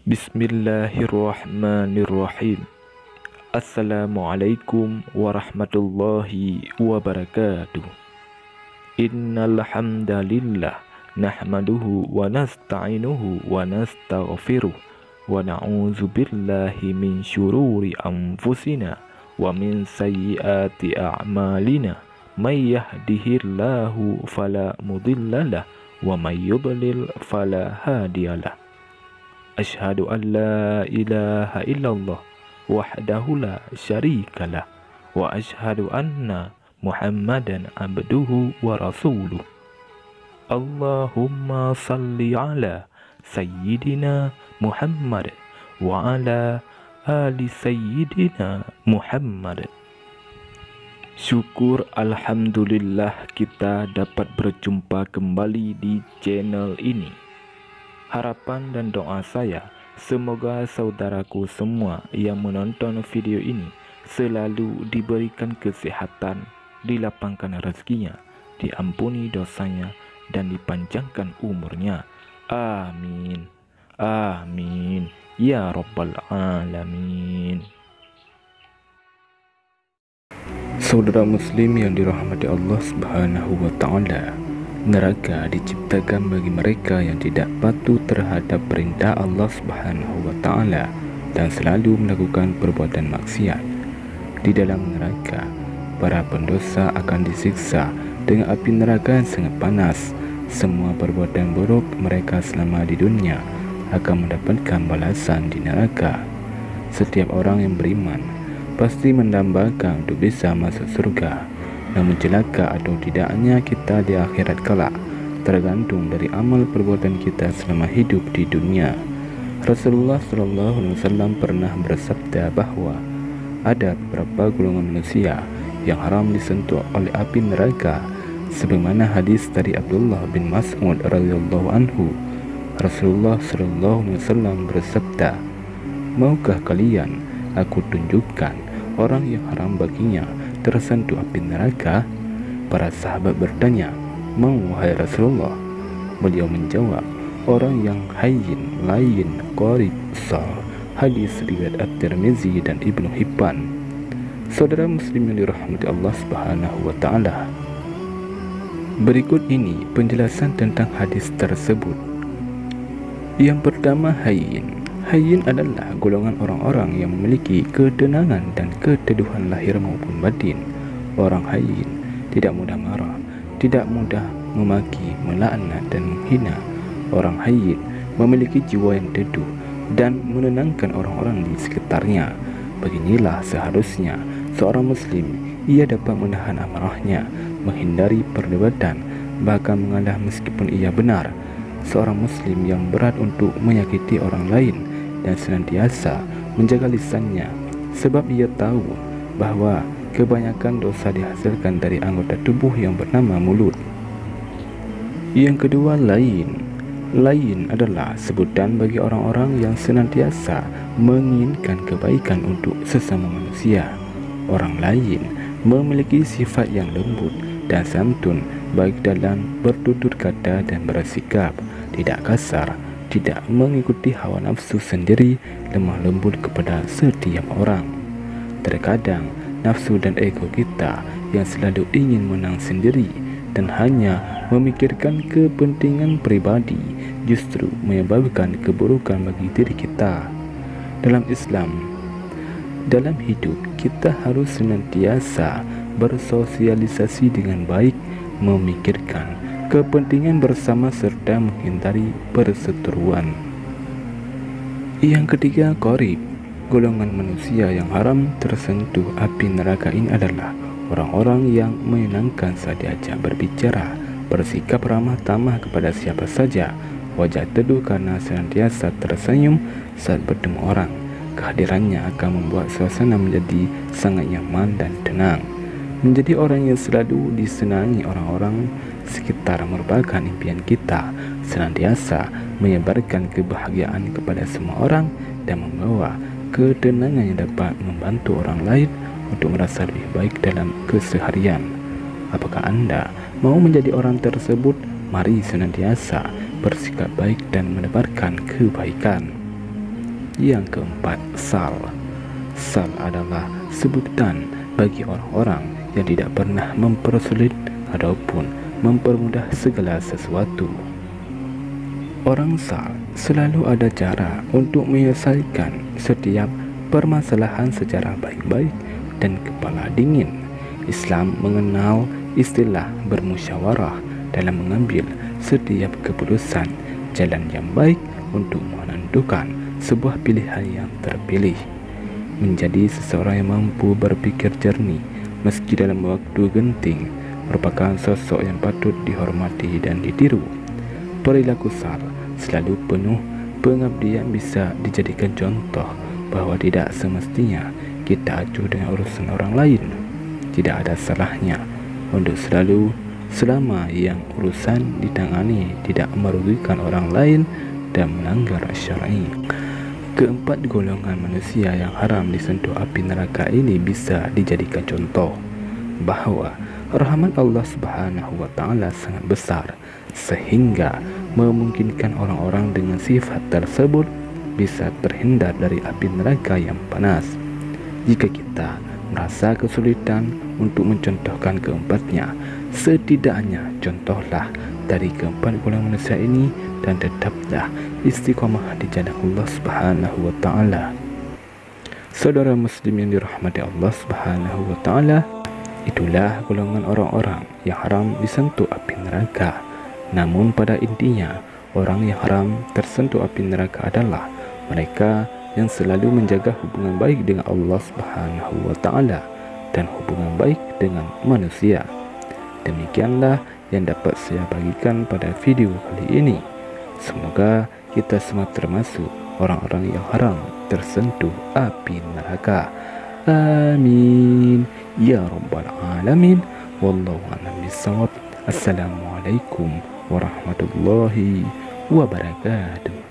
Bismillahirrahmanirrahim. Assalamualaikum warahmatullahi wabarakatuh. Innal hamdalillah nahmaduhu wa nasta'inuhu wa nastaghfiruh wa na'udzu billahi min syururi anfusina wa min sayyiati a'malina. May yahdihillahu fala mudhillalah wa may yudlil fala hadiyalah. Asyhadu an la ilaha illallah wahdahu la syarikalah wa asyhadu anna Muhammadan abduhu wa rasuluh. Allahumma salli ala sayyidina Muhammad wa ala ali sayyidina Muhammad. Syukur alhamdulillah kita dapat berjumpa kembali di channel ini. Harapan dan doa saya, semoga saudaraku semua yang menonton video ini selalu diberikan kesehatan, dilapangkan rezekinya, diampuni dosanya, dan dipanjangkan umurnya. Amin. Amin. Ya Rabbal Alamin. Saudara muslim yang dirahmati Allah Subhanahu wa Ta'ala, neraka diciptakan bagi mereka yang tidak patuh terhadap perintah Allah Subhanahu wa Ta'ala dan selalu melakukan perbuatan maksiat. Di dalam neraka, para pendosa akan disiksa dengan api neraka yang sangat panas. Semua perbuatan buruk mereka selama di dunia akan mendapatkan balasan di neraka. Setiap orang yang beriman pasti mendambakan untuk bisa masuk surga. Namun celaka atau tidaknya kita di akhirat kelak tergantung dari amal perbuatan kita selama hidup di dunia. Rasulullah SAW pernah bersabda bahwa ada beberapa golongan manusia yang haram disentuh oleh api neraka, sebagaimana hadis dari Abdullah bin Mas'ud radhiyallahu anhu. Rasulullah SAW bersabda, "Maukah kalian aku tunjukkan orang yang haram baginya tersentuh api neraka?" Para sahabat bertanya, "Mau wahai Rasulullah?" Beliau menjawab, "Orang yang hayyin, layin, qarib, sah." Hadis riwayat At-Tirmizi dan Ibnu Hibban. Saudara muslim yang dirahmati Allah Subhanahu wa Ta'ala, berikut ini penjelasan tentang hadis tersebut. Yang pertama, hayyin. Hayyin adalah golongan orang-orang yang memiliki ketenangan dan keteduhan lahir maupun batin. Orang hayyin tidak mudah marah, tidak mudah memaki, melaknat dan menghina. Orang hayyin memiliki jiwa yang teduh dan menenangkan orang-orang di sekitarnya. Beginilah seharusnya seorang muslim, ia dapat menahan amarahnya, menghindari perdebatan, bahkan mengalah meskipun ia benar. Seorang muslim yang berat untuk menyakiti orang lain dan senantiasa menjaga lisannya, sebab ia tahu bahwa kebanyakan dosa dihasilkan dari anggota tubuh yang bernama mulut. Yang kedua, lain. Lain adalah sebutan bagi orang-orang yang senantiasa menginginkan kebaikan untuk sesama manusia. Orang lain memiliki sifat yang lembut dan santun baik dalam bertutur kata dan bersikap, tidak kasar, tidak mengikuti hawa nafsu sendiri, lemah lembut kepada setiap orang. Terkadang nafsu dan ego kita yang selalu ingin menang sendiri dan hanya memikirkan kepentingan pribadi justru menyebabkan keburukan bagi diri kita. Dalam Islam, dalam hidup kita harus senantiasa bersosialisasi dengan baik, memikirkan kepentingan bersama serta menghindari perseteruan. Yang ketiga, qarib. Golongan manusia yang haram tersentuh api neraka ini adalah orang-orang yang menyenangkan saat diajak berbicara, bersikap ramah tamah kepada siapa saja, wajah teduh karena senantiasa tersenyum saat bertemu orang. Kehadirannya akan membuat suasana menjadi sangat nyaman dan tenang. Menjadi orang yang selalu disenangi orang-orang sekitar merupakan impian kita, senantiasa menyebarkan kebahagiaan kepada semua orang dan membawa ketenangan yang dapat membantu orang lain untuk merasa lebih baik dalam keseharian. Apakah Anda mau menjadi orang tersebut? Mari senantiasa bersikap baik dan menebarkan kebaikan. Yang keempat, sal. Sal adalah sebutan bagi orang-orang yang tidak pernah mempersulit ataupun mempermudah segala sesuatu. Orang sal selalu ada cara untuk menyelesaikan setiap permasalahan secara baik-baik dan kepala dingin. Islam mengenal istilah bermusyawarah dalam mengambil setiap keputusan, jalan yang baik untuk menentukan sebuah pilihan yang terpilih. Menjadi seseorang yang mampu berpikir jernih meski dalam waktu genting merupakan sosok yang patut dihormati dan ditiru. Perilaku sal selalu penuh pengabdian bisa dijadikan contoh bahawa tidak semestinya kita acuh dengan urusan orang lain. Tidak ada salahnya untuk selalu, selama yang urusan ditangani tidak merugikan orang lain dan melanggar syar'i. Keempat golongan manusia yang haram disentuh api neraka ini bisa dijadikan contoh bahawa rahmat Allah Subhanahu wa taala sangat besar sehingga memungkinkan orang-orang dengan sifat tersebut bisa terhindar dari api neraka yang panas. Jika kita merasa kesulitan untuk mencontohkan keempatnya, setidaknya contohlah dari keempat golongan manusia ini dan tetaplah istiqamah di jalan Allah Subhanahu wa taala. Saudara muslim yang dirahmati Allah Subhanahu wa taala, itulah golongan orang-orang yang haram disentuh api neraka. Namun pada intinya, orang yang haram tersentuh api neraka adalah mereka yang selalu menjaga hubungan baik dengan Allah Subhanahu wa taala dan hubungan baik dengan manusia. Demikianlah yang dapat saya bagikan pada video kali ini. Semoga kita semua termasuk orang-orang yang haram tersentuh api neraka. Amin ya rabbal alamin. Wallahu a'lam bishawab. Assalamualaikum warahmatullahi wabarakatuh.